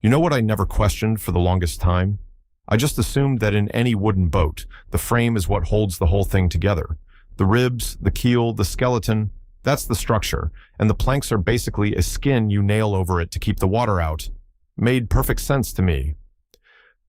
You know what I never questioned for the longest time? I just assumed that in any wooden boat, the frame is what holds the whole thing together. The ribs, the keel, the skeleton, that's the structure, and the planks are basically a skin you nail over it to keep the water out. Made perfect sense to me.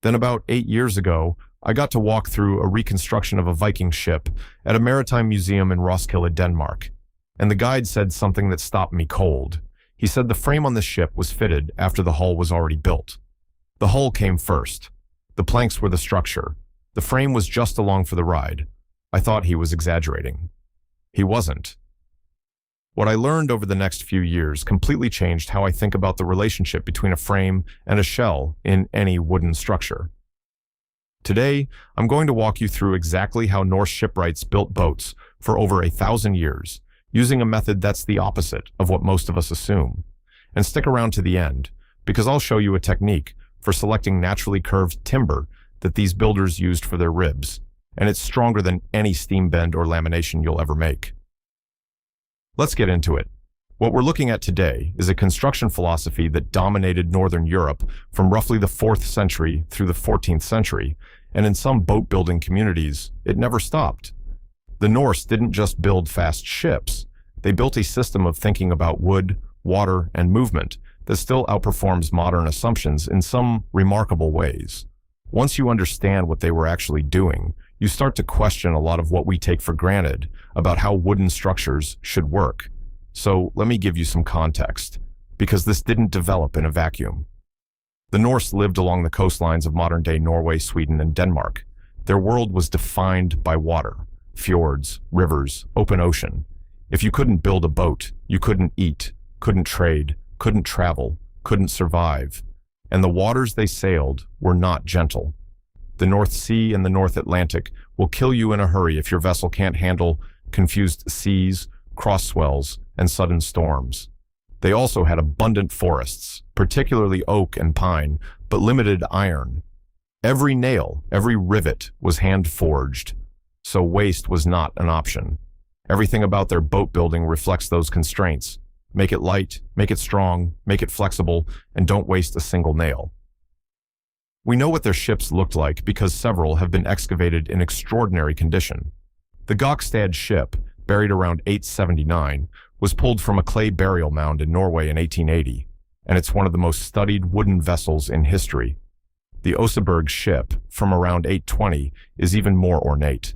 Then about 8 years ago, I got to walk through a reconstruction of a Viking ship at a maritime museum in Roskilde, Denmark. And the guide said something that stopped me cold. He said the frame on the ship was fitted after the hull was already built. The hull came first. The planks were the structure. The frame was just along for the ride. I thought he was exaggerating. He wasn't. What I learned over the next few years completely changed how I think about the relationship between a frame and a shell in any wooden structure. Today, I'm going to walk you through exactly how Norse shipwrights built boats for over 1,000 years, using a method that's the opposite of what most of us assume. And stick around to the end, because I'll show you a technique for selecting naturally curved timber that these builders used for their ribs, and it's stronger than any steam bend or lamination you'll ever make. Let's get into it. What we're looking at today is a construction philosophy that dominated Northern Europe from roughly the 4th century through the 14th century, and in some boat-building communities, it never stopped. The Norse didn't just build fast ships. They built a system of thinking about wood, water, and movement that still outperforms modern assumptions in some remarkable ways. Once you understand what they were actually doing, you start to question a lot of what we take for granted about how wooden structures should work. So let me give you some context, because this didn't develop in a vacuum. The Norse lived along the coastlines of modern-day Norway, Sweden, and Denmark. Their world was defined by water, fjords, rivers, open ocean. If you couldn't build a boat, you couldn't eat, couldn't trade, couldn't travel, couldn't survive. And the waters they sailed were not gentle. The North Sea and the North Atlantic will kill you in a hurry if your vessel can't handle confused seas, cross swells, and sudden storms. They also had abundant forests, particularly oak and pine, but limited iron. Every nail, every rivet was hand-forged, so waste was not an option. Everything about their boat building reflects those constraints. Make it light, make it strong, make it flexible, and don't waste a single nail. We know what their ships looked like because several have been excavated in extraordinary condition. The Gokstad ship, buried around 879, was pulled from a clay burial mound in Norway in 1880, and it's one of the most studied wooden vessels in history. The Oseberg ship, from around 820, is even more ornate.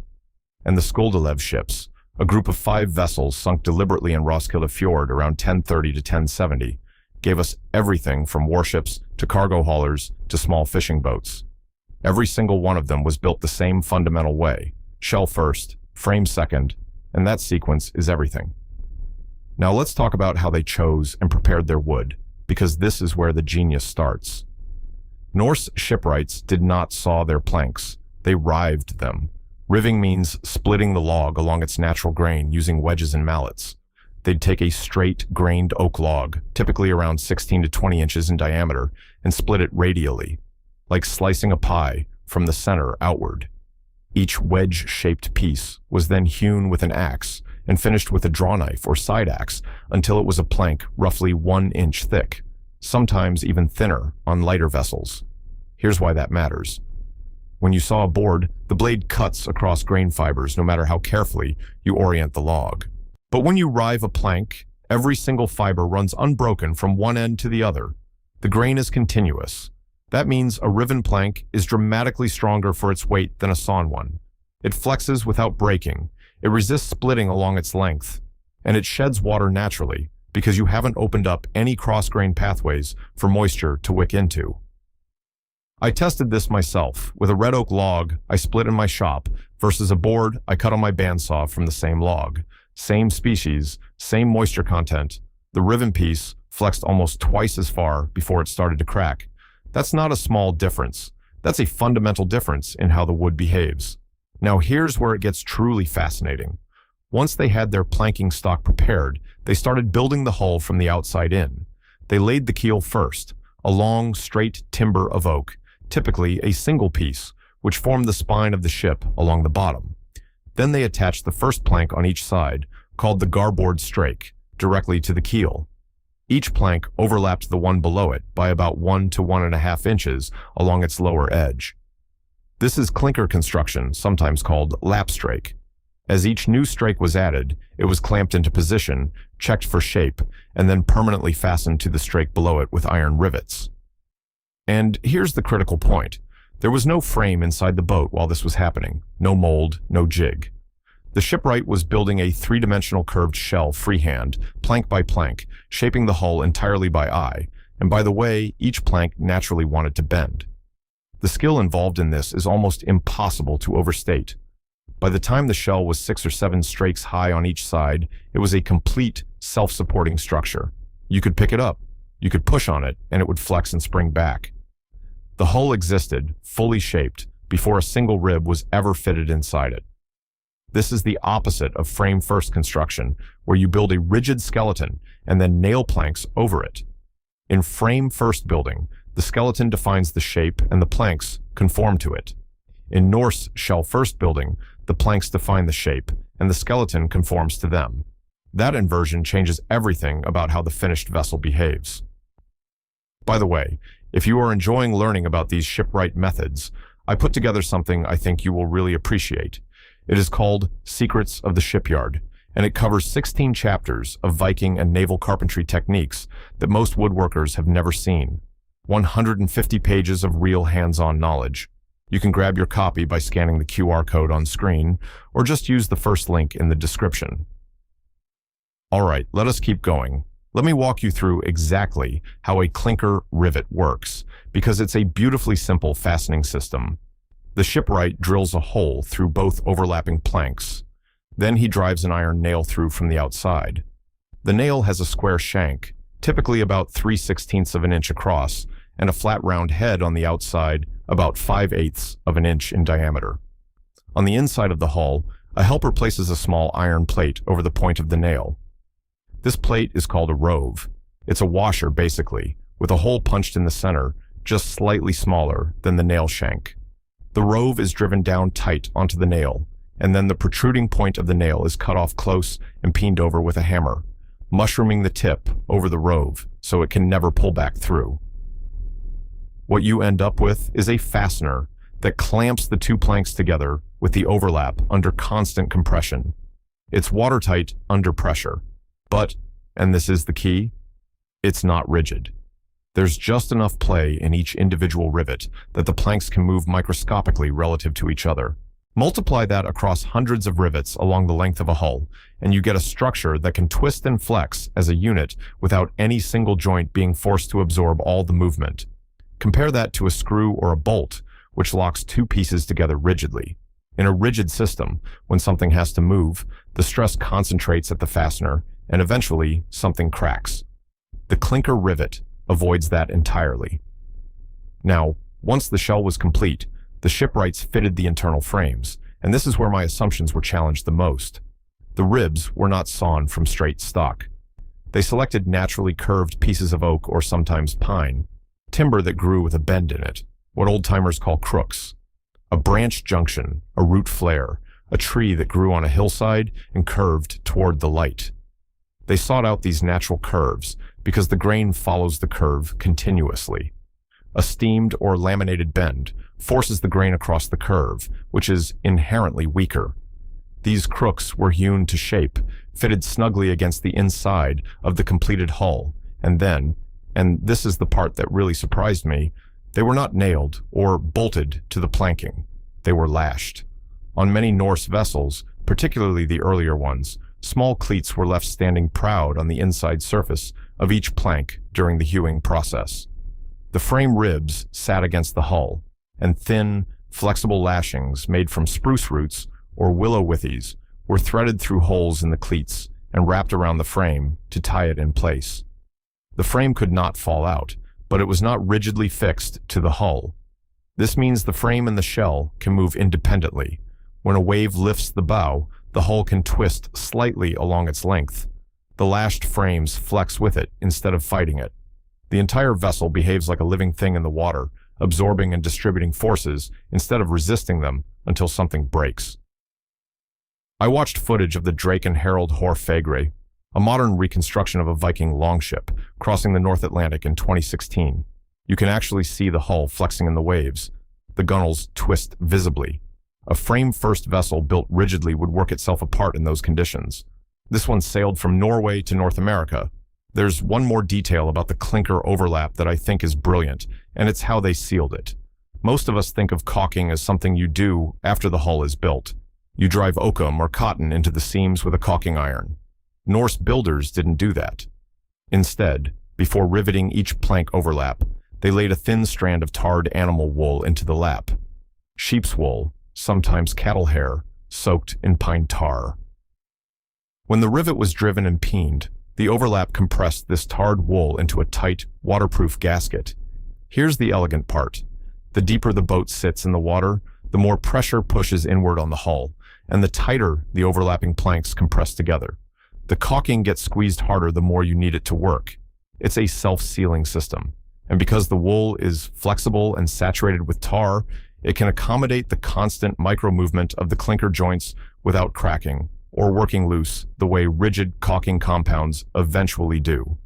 And the Skoldelev ships, a group of 5 vessels sunk deliberately in Roskilde Fjord around 1030 to 1070, gave us everything from warships to cargo haulers to small fishing boats. Every single one of them was built the same fundamental way: shell first, frame second, and that sequence is everything. Now let's talk about how they chose and prepared their wood, because this is where the genius starts. Norse shipwrights did not saw their planks, they rived them. Riving means splitting the log along its natural grain using wedges and mallets. They'd take a straight, grained oak log, typically around 16 to 20 inches in diameter, and split it radially, like slicing a pie from the center outward. Each wedge-shaped piece was then hewn with an axe and finished with a draw knife or side axe until it was a plank roughly 1 inch thick, sometimes even thinner on lighter vessels. Here's why that matters. When you saw a board, the blade cuts across grain fibers no matter how carefully you orient the log. But when you rive a plank, every single fiber runs unbroken from one end to the other. The grain is continuous. That means a riven plank is dramatically stronger for its weight than a sawn one. It flexes without breaking, it resists splitting along its length, and it sheds water naturally because you haven't opened up any cross-grain pathways for moisture to wick into. I tested this myself with a red oak log I split in my shop versus a board I cut on my bandsaw from the same log. Same species, same moisture content. The riven piece flexed almost twice as far before it started to crack. That's not a small difference. That's a fundamental difference in how the wood behaves. Now here's where it gets truly fascinating. Once they had their planking stock prepared, they started building the hull from the outside in. They laid the keel first, a long, straight timber of oak, typically a single piece, which formed the spine of the ship along the bottom. Then they attached the first plank on each side, called the garboard strake, directly to the keel. Each plank overlapped the one below it by about 1 to 1.5 inches along its lower edge. This is clinker construction, sometimes called lap strake. As each new strake was added, it was clamped into position, checked for shape, and then permanently fastened to the strake below it with iron rivets. And here's the critical point. There was no frame inside the boat while this was happening, no mold, no jig. The shipwright was building a three-dimensional curved shell freehand, plank by plank, shaping the hull entirely by eye, and by the way, each plank naturally wanted to bend. The skill involved in this is almost impossible to overstate. By the time the shell was 6 or 7 strakes high on each side, it was a complete, self-supporting structure. You could pick it up, you could push on it, and it would flex and spring back. The hull existed, fully shaped, before a single rib was ever fitted inside it. This is the opposite of frame-first construction, where you build a rigid skeleton and then nail planks over it. In frame-first building, the skeleton defines the shape and the planks conform to it. In Norse shell-first building, the planks define the shape and the skeleton conforms to them. That inversion changes everything about how the finished vessel behaves. By the way, if you are enjoying learning about these shipwright methods, I put together something I think you will really appreciate. It is called Secrets of the Shipyard, and it covers 16 chapters of Viking and naval carpentry techniques that most woodworkers have never seen. 150 pages of real hands-on knowledge. You can grab your copy by scanning the QR code on screen, or just use the first link in the description. All right, let us keep going. Let me walk you through exactly how a clinker rivet works, because it's a beautifully simple fastening system. The shipwright drills a hole through both overlapping planks. Then he drives an iron nail through from the outside. The nail has a square shank, typically about 3/16 of an inch across, and a flat round head on the outside, about 5/8 of an inch in diameter. On the inside of the hull, a helper places a small iron plate over the point of the nail. This plate is called a rove. It's a washer, basically, with a hole punched in the center, just slightly smaller than the nail shank. The rove is driven down tight onto the nail, and then the protruding point of the nail is cut off close and peened over with a hammer, mushrooming the tip over the rove so it can never pull back through. What you end up with is a fastener that clamps the two planks together with the overlap under constant compression. It's watertight under pressure, but, and this is the key, it's not rigid. There's just enough play in each individual rivet that the planks can move microscopically relative to each other. Multiply that across hundreds of rivets along the length of a hull, and you get a structure that can twist and flex as a unit without any single joint being forced to absorb all the movement. Compare that to a screw or a bolt, which locks two pieces together rigidly. In a rigid system, when something has to move, the stress concentrates at the fastener, and eventually something cracks. The clinker rivet avoids that entirely. Now, once the shell was complete, the shipwrights fitted the internal frames, and this is where my assumptions were challenged the most. The ribs were not sawn from straight stock. They selected naturally curved pieces of oak or sometimes pine, timber that grew with a bend in it, what old-timers call crooks, a branch junction, a root flare, a tree that grew on a hillside and curved toward the light. They sought out these natural curves because the grain follows the curve continuously. A steamed or laminated bend forces the grain across the curve, which is inherently weaker. These crooks were hewn to shape, fitted snugly against the inside of the completed hull, and then, and this is the part that really surprised me, they were not nailed or bolted to the planking. They were lashed. On many Norse vessels, particularly the earlier ones, small cleats were left standing proud on the inside surface of each plank during the hewing process. The frame ribs sat against the hull, and thin, flexible lashings made from spruce roots or willow withies were threaded through holes in the cleats and wrapped around the frame to tie it in place. The frame could not fall out, but it was not rigidly fixed to the hull. This means the frame and the shell can move independently. When a wave lifts the bow, the hull can twist slightly along its length. The lashed frames flex with it instead of fighting it. The entire vessel behaves like a living thing in the water, absorbing and distributing forces instead of resisting them until something breaks. I watched footage of the Drake and Harold Horfegre, a modern reconstruction of a Viking longship crossing the North Atlantic in 2016. You can actually see the hull flexing in the waves. The gunnels twist visibly. A frame-first vessel built rigidly would work itself apart in those conditions. This one sailed from Norway to North America. There's one more detail about the clinker overlap that I think is brilliant, and it's how they sealed it. Most of us think of caulking as something you do after the hull is built. You drive oakum or cotton into the seams with a caulking iron. Norse builders didn't do that. Instead, before riveting each plank overlap, they laid a thin strand of tarred animal wool into the lap. Sheep's wool, sometimes cattle hair, soaked in pine tar. When the rivet was driven and peened, the overlap compressed this tarred wool into a tight, waterproof gasket. Here's the elegant part. The deeper the boat sits in the water, the more pressure pushes inward on the hull, and the tighter the overlapping planks compress together. The caulking gets squeezed harder the more you need it to work. It's a self-sealing system, and because the wool is flexible and saturated with tar, it can accommodate the constant micro-movement of the clinker joints without cracking or working loose the way rigid caulking compounds eventually do.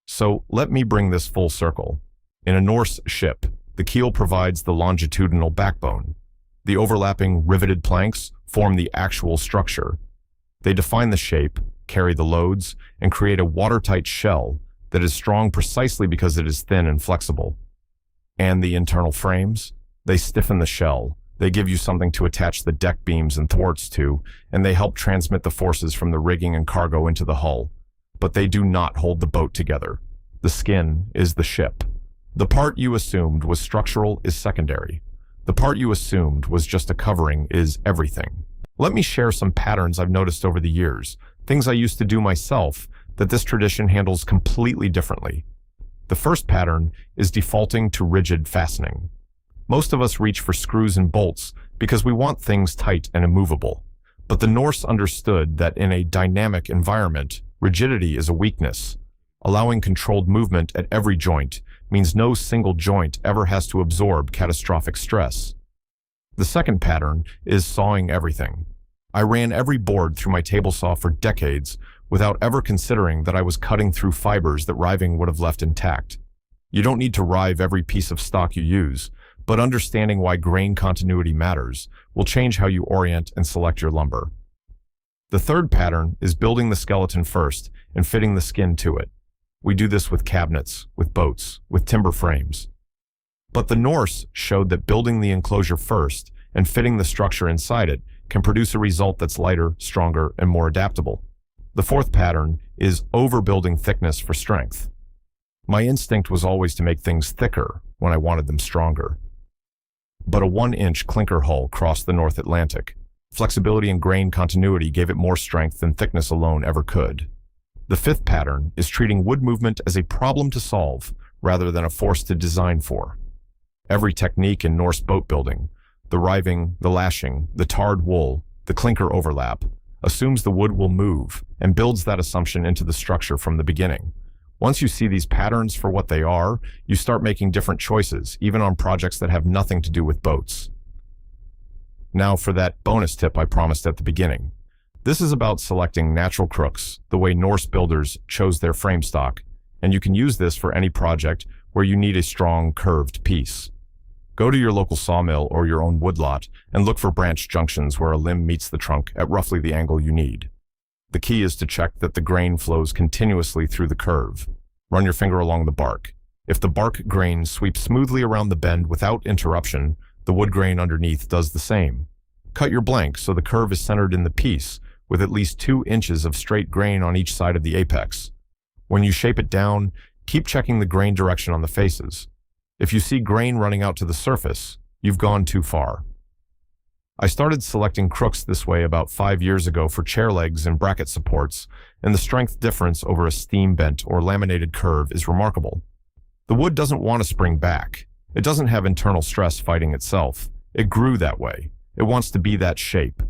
So let me bring this full circle. In a Norse ship, the keel provides the longitudinal backbone. The overlapping riveted planks form the actual structure. They define the shape, carry the loads, and create a watertight shell that is strong precisely because it is thin and flexible. And the internal frames? They stiffen the shell. They give you something to attach the deck beams and thwarts to, and they help transmit the forces from the rigging and cargo into the hull. But they do not hold the boat together. The skin is the ship. The part you assumed was structural is secondary. The part you assumed was just a covering is everything. Let me share some patterns I've noticed over the years, things I used to do myself that this tradition handles completely differently. The first pattern is defaulting to rigid fastening. Most of us reach for screws and bolts because we want things tight and immovable. But the Norse understood that in a dynamic environment, rigidity is a weakness. Allowing controlled movement at every joint means no single joint ever has to absorb catastrophic stress. The second pattern is sawing everything. I ran every board through my table saw for decades without ever considering that I was cutting through fibers that riving would have left intact. You don't need to rive every piece of stock you use, but understanding why grain continuity matters will change how you orient and select your lumber. The third pattern is building the skeleton first and fitting the skin to it. We do this with cabinets, with boats, with timber frames. But the Norse showed that building the enclosure first and fitting the structure inside it can produce a result that's lighter, stronger, and more adaptable. The fourth pattern is overbuilding thickness for strength. My instinct was always to make things thicker when I wanted them stronger. But a 1-inch clinker hull crossed the North Atlantic. Flexibility and grain continuity gave it more strength than thickness alone ever could. The fifth pattern is treating wood movement as a problem to solve rather than a force to design for. Every technique in Norse boat building, the riving, the lashing, the tarred wool, the clinker overlap, assumes the wood will move and builds that assumption into the structure from the beginning. Once you see these patterns for what they are, you start making different choices, even on projects that have nothing to do with boats. Now for that bonus tip I promised at the beginning. This is about selecting natural crooks, the way Norse builders chose their frame stock, and you can use this for any project where you need a strong, curved piece. Go to your local sawmill or your own woodlot and look for branch junctions where a limb meets the trunk at roughly the angle you need. The key is to check that the grain flows continuously through the curve. Run your finger along the bark. If the bark grain sweeps smoothly around the bend without interruption, the wood grain underneath does the same. Cut your blank so the curve is centered in the piece, with at least 2 inches of straight grain on each side of the apex. When you shape it down, keep checking the grain direction on the faces. If you see grain running out to the surface, you've gone too far. I started selecting crooks this way about 5 years ago for chair legs and bracket supports, and the strength difference over a steam bent or laminated curve is remarkable. The wood doesn't want to spring back. It doesn't have internal stress fighting itself. It grew that way. It wants to be that shape.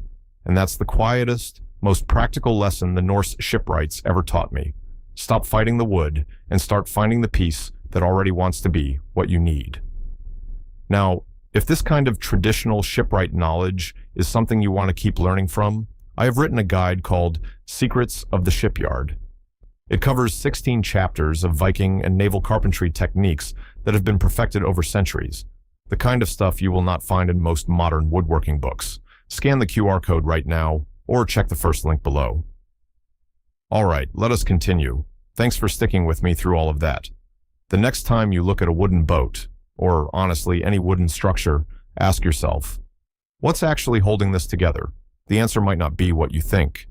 And that's the quietest, most practical lesson the Norse shipwrights ever taught me. Stop fighting the wood and start finding the piece that already wants to be what you need. Now, if this kind of traditional shipwright knowledge is something you want to keep learning from, I have written a guide called Secrets of the Shipyard. It covers 16 chapters of Viking and naval carpentry techniques that have been perfected over centuries, the kind of stuff you will not find in most modern woodworking books. Scan the QR code right now, or check the first link below. All right, let us continue. Thanks for sticking with me through all of that. The next time you look at a wooden boat, or honestly any wooden structure, ask yourself, what's actually holding this together? The answer might not be what you think.